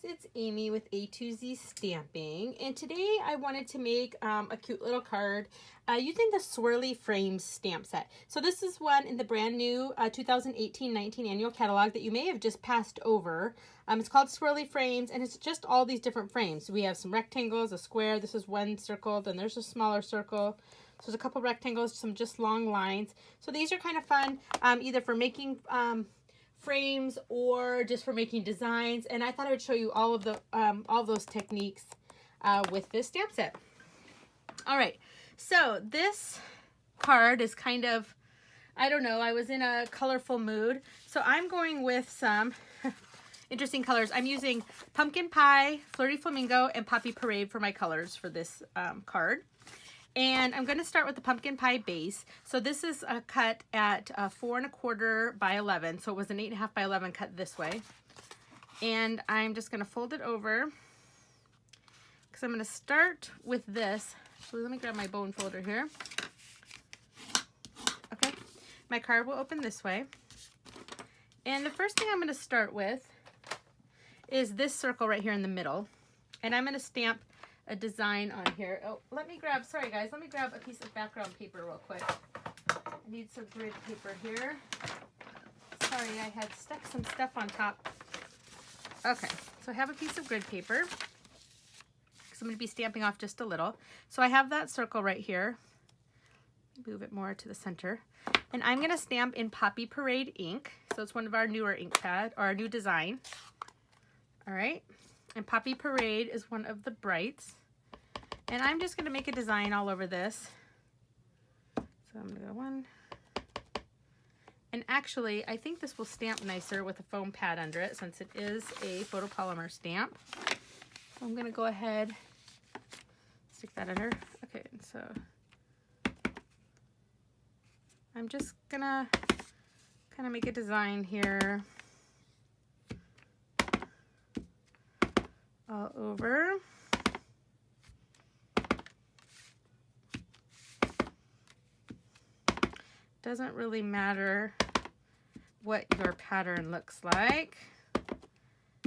it's Amy with A to Z Stamping, and today I wanted to make a cute little card using the Swirly Frames stamp set. So this is one in the brand new 2018-19 annual catalog that you may have just passed over. It's called Swirly Frames, and it's just all these different frames. We have some rectangles, a square, this is one circle, then there's a smaller circle. So there's a couple rectangles, some just long lines. So these are kind of fun, either for making frames or just for making designs, and I thought I would show you all of those techniques with this stamp set. All right, so this card is kind of, I don't know, I was in a colorful mood, so I'm going with some interesting colors. I'm using Pumpkin Pie, Flirty Flamingo, and Poppy Parade for my colors for this card. And I'm going to start with the pumpkin pie base. So this is cut at 4 1/4 by 11. So it was an 8 1/2 by 11 cut this way. And I'm just going to fold it over because I'm going to start with this. So let me grab my bone folder here. Okay, my card will open this way. And the first thing I'm going to start with is this circle right here in the middle. And I'm going to stamp a design on here. Oh, sorry guys, let me grab a piece of background paper real quick. I need some grid paper here. Sorry, I had stuck some stuff on top. Okay, so I have a piece of grid paper because I'm going to be stamping off just a little. So I have that circle right here. Move it more to the center. And I'm going to stamp in Poppy Parade ink. So it's one of our newer ink pad, or our new design. All right. And Poppy Parade is one of the brights. And I'm just going to make a design all over this. So I'm going to go one. And actually, I think this will stamp nicer with a foam pad under it since it is a photopolymer stamp. So I'm going to go ahead, stick that under. Okay, so I'm just going to kind of make a design here all over. Doesn't really matter what your pattern looks like.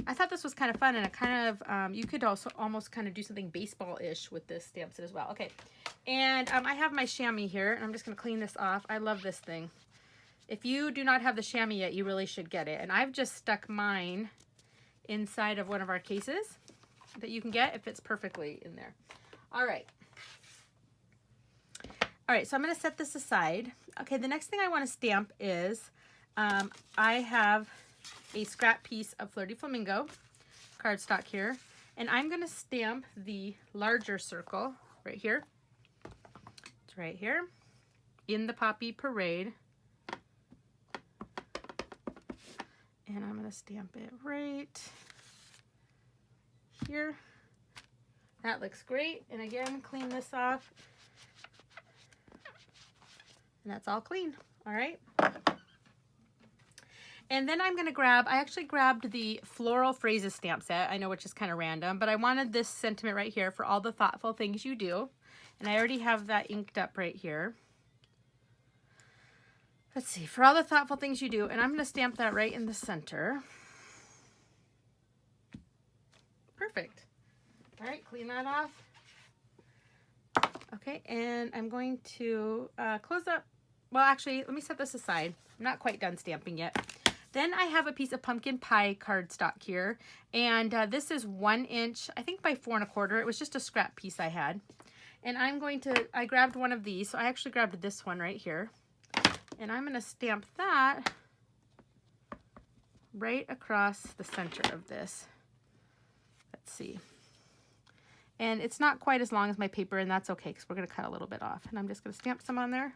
I thought this was kind of fun, and it kind of, you could also almost kind of do something baseball-ish with this stamp set as well. Okay, and I have my chamois here, and I'm just going to clean this off. I love this thing. If you do not have the chamois yet, you really should get it. And I've just stuck mine inside of one of our cases that you can get. It fits perfectly in there. All right. All right, so I'm going to set this aside. Okay, the next thing I want to stamp is I have a scrap piece of Flirty Flamingo cardstock here, and I'm going to stamp the larger circle right here. It's right here in the Poppy Parade. And I'm going to stamp it right here. That looks great. And again, clean this off. And that's all clean. All right. And then I'm going to grab, I actually grabbed the Floral Phrases stamp set. I know, which is kind of random, but I wanted this sentiment right here for all the thoughtful things you do. And I already have that inked up right here. Let's see, for all the thoughtful things you do, and I'm going to stamp that right in the center. Perfect. All right, clean that off. Okay, and I'm going to close up. Well, actually, let me set this aside. I'm not quite done stamping yet. Then I have a piece of Pumpkin Pie cardstock here, and this is 1 inch, I think by 4 1/4. It was just a scrap piece I had. And I grabbed one of these, so I actually grabbed this one right here. And I'm going to stamp that right across the center of this. Let's see. And it's not quite as long as my paper, and that's okay because we're going to cut a little bit off. And I'm just going to stamp some on there.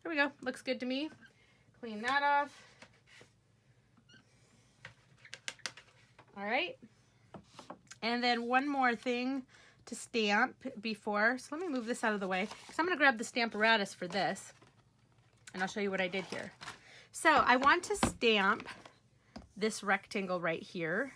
There we go. Looks good to me. Clean that off. All right. And then one more thing to stamp before. So let me move this out of the way because I'm going to grab the Stamparatus for this. And I'll show you what I did here. So I want to stamp this rectangle right here,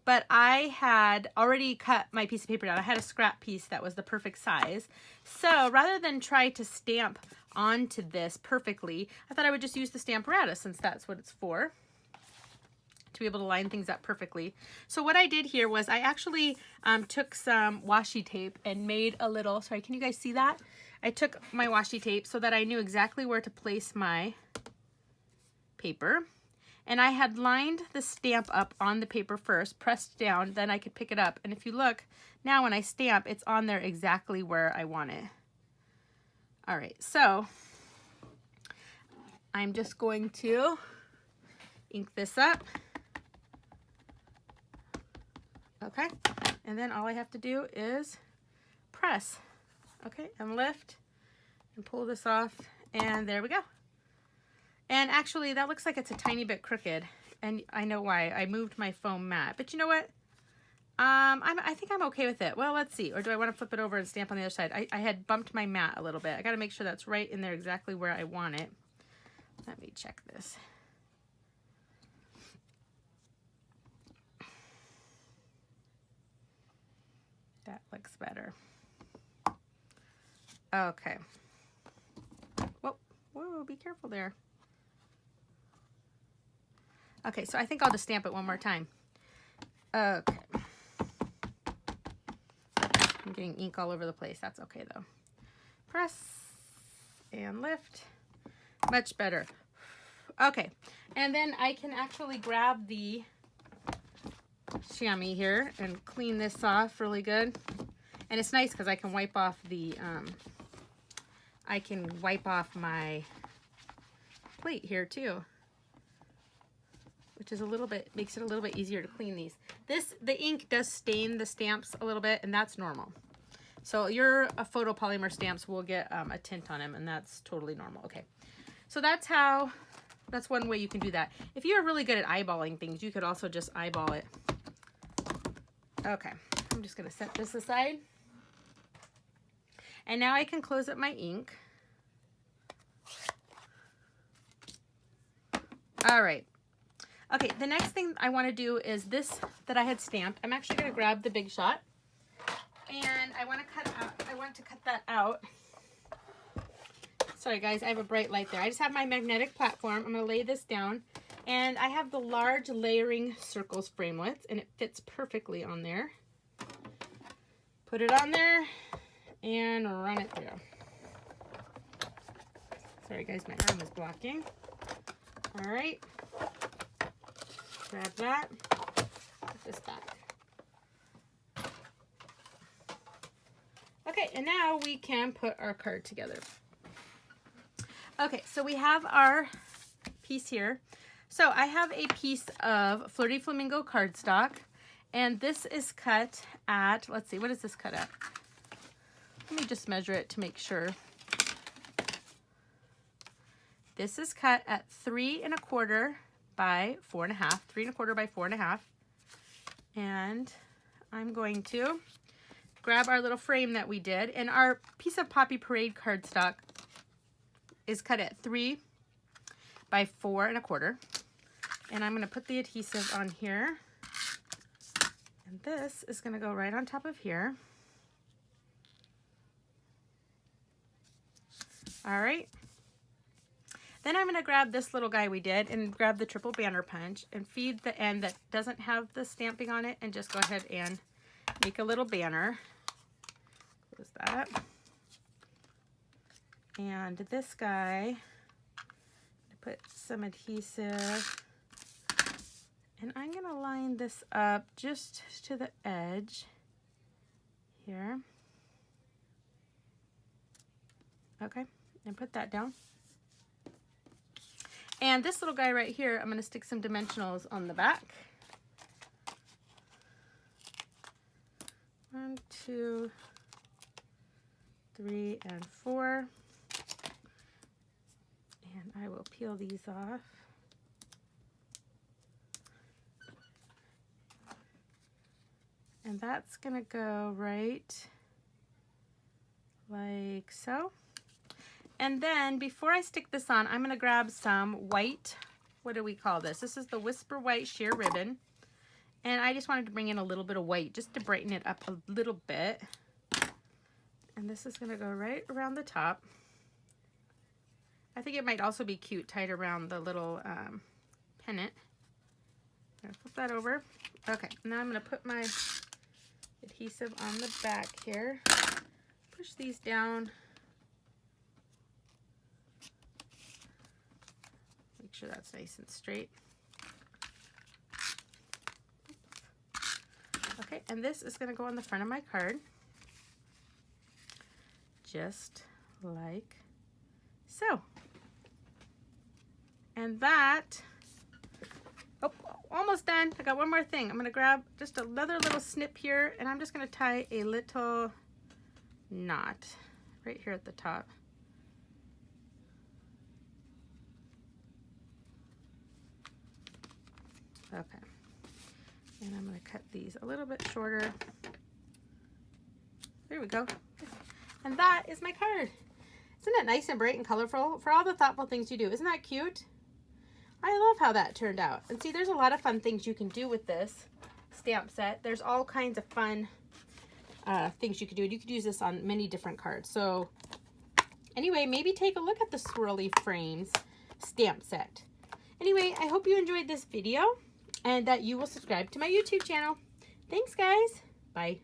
but I had already cut my piece of paper down. I had a scrap piece that was the perfect size. So rather than try to stamp onto this perfectly, I thought I would just use the Stamparatus since that's what it's for. to be able to line things up perfectly. So what I did here was I actually took some washi tape and made a little, sorry, can you guys see that? I took my washi tape so that I knew exactly where to place my paper. And I had lined the stamp up on the paper first, pressed down, then I could pick it up. And if you look, now when I stamp, it's on there exactly where I want it. All right, so I'm just going to ink this up. Okay, and then all I have to do is press. Okay, and lift and pull this off, and there we go. And actually, that looks like it's a tiny bit crooked, and I know why. I moved my foam mat, but you know what? I think I'm okay with it. Well, let's see. Or do I want to flip it over and stamp on the other side? I had bumped my mat a little bit. I got to make sure that's right in there exactly where I want it. Let me check this. That looks better. Okay. Whoa, whoa, be careful there. Okay, so I think I'll just stamp it one more time. Okay. I'm getting ink all over the place. That's okay though. Press and lift. Much better. Okay, and then I can actually grab the chamois here and clean this off really good. And it's nice because I can wipe off the, my plate here too, which is a little bit, makes it a little bit easier to clean these. The ink does stain the stamps a little bit, and that's normal. So your photopolymer stamps will get a tint on them, and that's totally normal. Okay, so that's one way you can do that. If you're really good at eyeballing things, you could also just eyeball it. Okay, I'm just gonna set this aside. And now I can close up my ink. All right. Okay, the next thing I want to do is this that I had stamped. I'm actually going to grab the Big Shot, and I want to cut that out. Sorry guys, I have a bright light there. I just have my magnetic platform. I'm going to lay this down, and I have the large layering circles framelits, and it fits perfectly on there. Put it on there and run it through. Sorry guys, my arm is blocking. All right. Grab that, put this back. Okay, and now we can put our card together. Okay, so we have our piece here. So I have a piece of Flirty Flamingo cardstock, and this is cut at, let's see, what is this cut at? Let me just measure it to make sure. This is cut at 3 1/4 by 4 1/2, 3 1/4 by 4 1/2. And I'm going to grab our little frame that we did, and our piece of Poppy Parade cardstock is cut at 3 by 4 1/4. And I'm going to put the adhesive on here, and this is going to go right on top of here. All right. Then I'm going to grab this little guy we did and grab the triple banner punch and feed the end that doesn't have the stamping on it, and just go ahead and make a little banner. Close that. And this guy, put some adhesive, and I'm going to line this up just to the edge here. Okay, and put that down. And this little guy right here, I'm going to stick some dimensionals on the back. 1, 2, 3, and 4. And I will peel these off. And that's going to go right like so. And then before I stick this on, I'm going to grab some white, what do we call this? This is the Whisper White Sheer Ribbon. And I just wanted to bring in a little bit of white just to brighten it up a little bit. And this is going to go right around the top. I think it might also be cute tied around the little pennant gonna flip that over. Okay, now I'm gonna put my adhesive on the back here. Push these down. Make sure that's nice and straight. Okay, and this is gonna go on the front of my card. Just like so. And that, oh, almost done. I got one more thing. I'm gonna grab just another little snip here, and I'm just gonna tie a little knot right here at the top. Okay. And I'm gonna cut these a little bit shorter. There we go. And that is my card. Isn't it nice and bright and colorful for all the thoughtful things you do? Isn't that cute? I love how that turned out. And see, there's a lot of fun things you can do with this stamp set. There's all kinds of fun things you could do. And you could use this on many different cards. So anyway, maybe take a look at the Swirly Frames stamp set. Anyway, I hope you enjoyed this video and that you will subscribe to my YouTube channel. Thanks, guys. Bye.